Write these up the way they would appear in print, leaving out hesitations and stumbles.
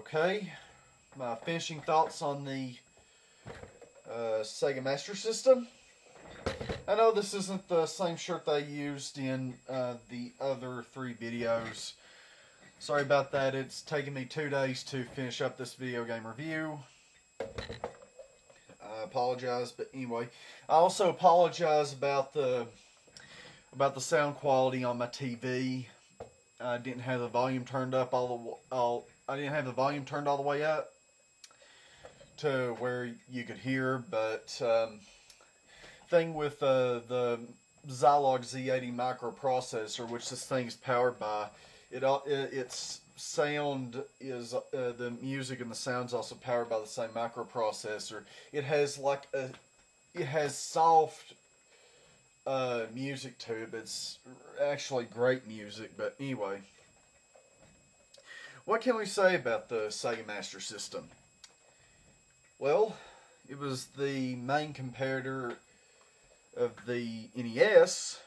Okay, my finishing thoughts on the Sega Master System. I know this isn't the same shirt they used in the other three videos. Sorry about that. It's taken me 2 days to finish up this video game review. I apologize, but anyway, I also apologize about the sound quality on my TV. I didn't have the volume turned up I didn't have the volume turned all the way up to where you could hear, but thing with the Zilog Z80 microprocessor, which this thing is powered by, its sound is the music and the sound's also powered by the same microprocessor. It has soft music to it, but it's actually great music. But anyway, what can we say about the Sega Master System? Well, it was the main competitor of the NES.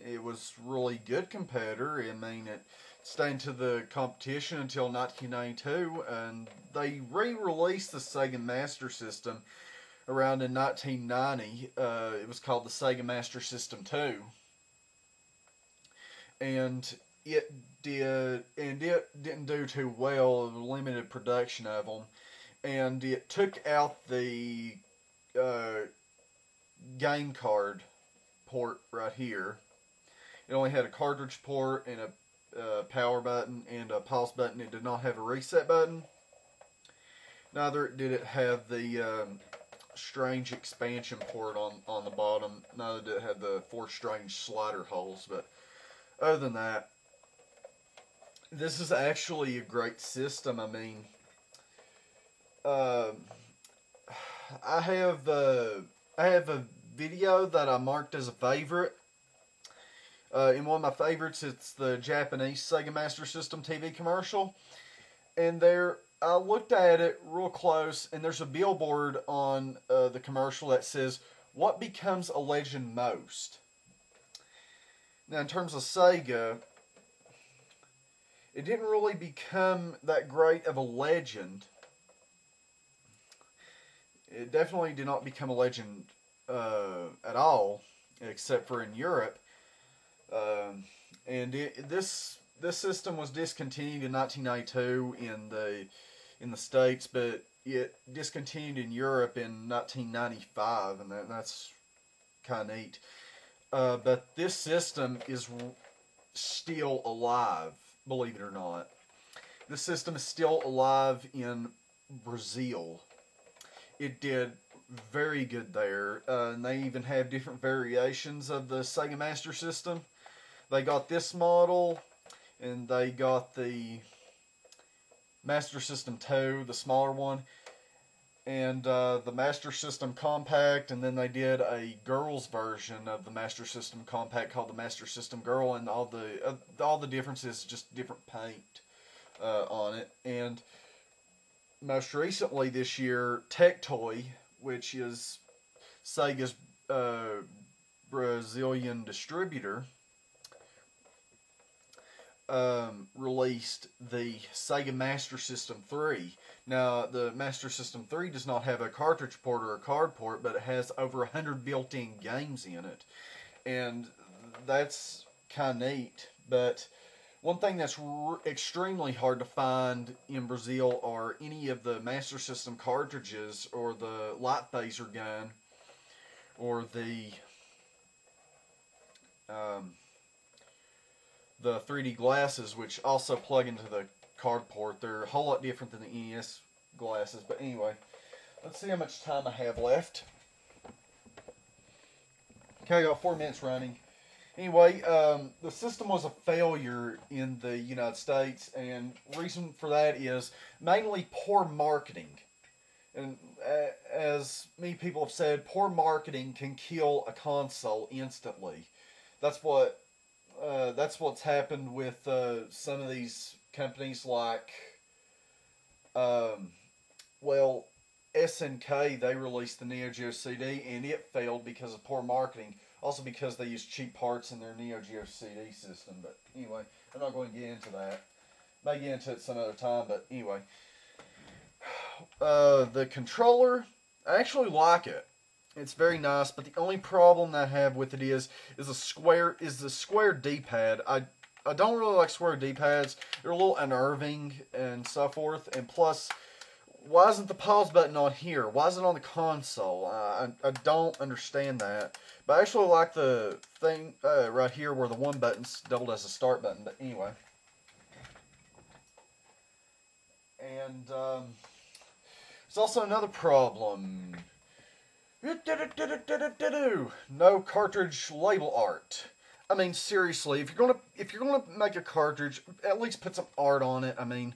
It was really good competitor. I mean, it stayed into the competition until 1992, and they re-released the Sega Master System around in 1990. It was called the Sega Master System 2, and it didn't do too well. Limited production of them, and it took out the game card port right here. It only had a cartridge port and a power button and a pause button. It did not have a reset button. Neither did it have the strange expansion port on the bottom. Neither did it have the 4 strange slider holes. But other than that, this is actually a great system. I mean, I have a video that I marked as a favorite. In one of my favorites, it's the Japanese Sega Master System TV commercial. And I looked at it real close, and there's a billboard on the commercial that says, "What becomes a legend most?" Now, in terms of Sega, it didn't really become that great of a legend. It definitely did not become a legend at all, except for in Europe. And this system was discontinued in 1992 in the States, but it discontinued in Europe in 1995, and that's kind of neat. But this system is still alive, believe it or not. This system is still alive in Brazil. It did very good there, and they even have different variations of the Sega Master System. They got this model, and they got the Master System 2, the smaller one, and the Master System Compact, and then they did a girls version of the Master System Compact called the Master System Girl, and all the differences, just different paint on it. And most recently this year, Tectoy, which is Sega's Brazilian distributor, released the Sega Master System 3. Now, the Master System 3 does not have a cartridge port or a card port, but it has over 100 built-in games in it. And that's kind of neat. But one thing that's extremely hard to find in Brazil are any of the Master System cartridges, or the light phaser gun, or the 3D glasses, which also plug into the card port. They're a whole lot different than the NES glasses. But anyway, let's see how much time I have left. Okay, I got 4 minutes running. Anyway, the system was a failure in the United States, and reason for that is mainly poor marketing. And as many people have said, poor marketing can kill a console instantly. That's what's happened with some of these companies, like SNK. They released the Neo Geo CD, and it failed because of poor marketing. Also because they use cheap parts in their Neo Geo CD system. But anyway, I'm not going to get into that. May get into it some other time, but anyway. The controller, I actually like it. It's very nice, but the only problem that I have with it is the square D-pad. I don't really like square D-pads. They're a little unnerving and so forth. And plus, why isn't the pause button on here? Why is it on the console? I don't understand that. But I actually like the thing right here where the one button's doubled as a start button. But anyway. And there's also another problem. No cartridge label art. I mean, seriously, if you're gonna make a cartridge, at least put some art on it. I mean,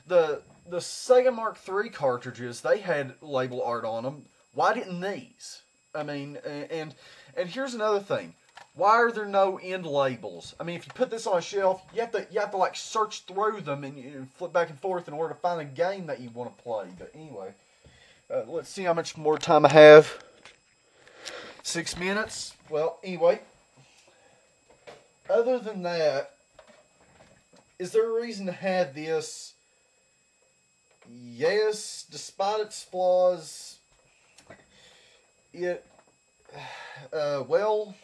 the Sega Mark III cartridges, they had label art on them. Why didn't these? I mean, and here's another thing. Why are there no end labels? I mean, if you put this on a shelf, you have to like search through them and flip back and forth in order to find a game that you want to play. But anyway, let's see how much more time I have. 6 minutes. Well, anyway. Other than that, is there a reason to have this? Yes, despite its flaws, well,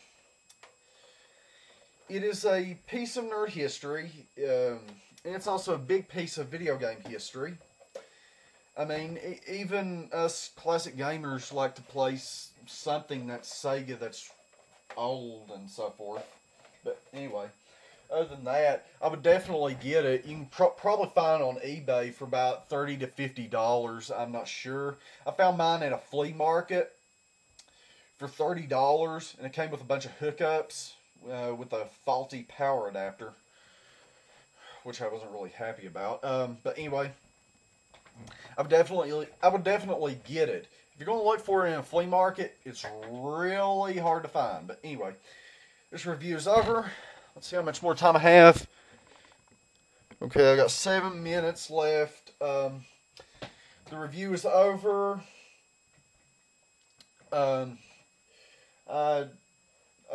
it is a piece of nerd history, and it's also a big piece of video game history. I mean, even us classic gamers like to play something that's Sega that's old and so forth. But anyway, other than that, I would definitely get it. You can probably find it on eBay for about $30 to $50. I'm not sure. I found mine at a flea market for $30, and it came with a bunch of hookups with a faulty power adapter, which I wasn't really happy about. But anyway, I would definitely get it. If you're going to look for it in a flea market, it's really hard to find. But anyway, this review is over. Let's see how much more time I have. Okay, I got 7 minutes left. The review is over. I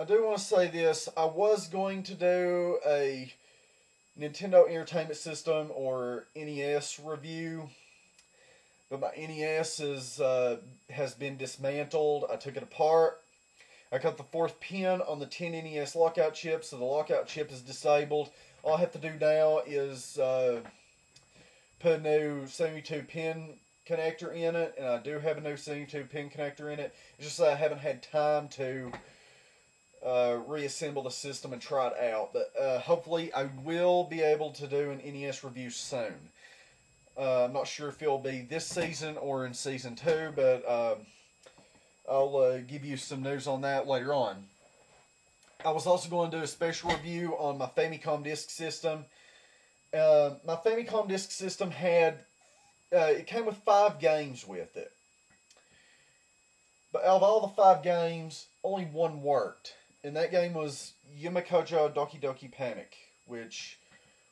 do want to say this. I was going to do a Nintendo Entertainment System or NES review, but my NES has been dismantled. I took it apart. I cut the 4th pin on the 10 NES lockout chip, so the lockout chip is disabled. All I have to do now is put a new 72 pin connector in it, and I do have a new 72 pin connector in it. It's just that I haven't had time to reassemble the system and try it out. But hopefully I will be able to do an NES review soon. I'm not sure if it'll be this season or in season 2, but I'll give you some news on that later on. I was also going to do a special review on my Famicom Disk System. My Famicom Disk System had, it came with 5 games with it. But out of all the 5 games, only one worked. And that game was Yumekojo Doki Doki Panic, which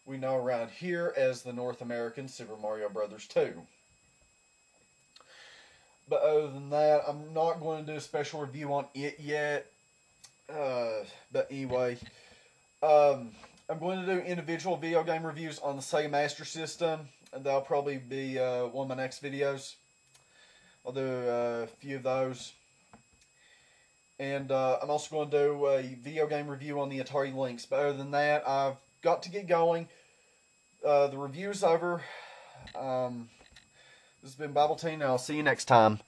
we know around here as the North American Super Mario Bros. 2. But other than that, I'm not going to do a special review on it yet. But anyway, I'm going to do individual video game reviews on the Sega Master System, and that'll probably be one of my next videos. I'll do a few of those. And I'm also going to do a video game review on the Atari Lynx. But other than that, I've got to get going. The review's over. This has been Bible Teen, and I'll see you next time.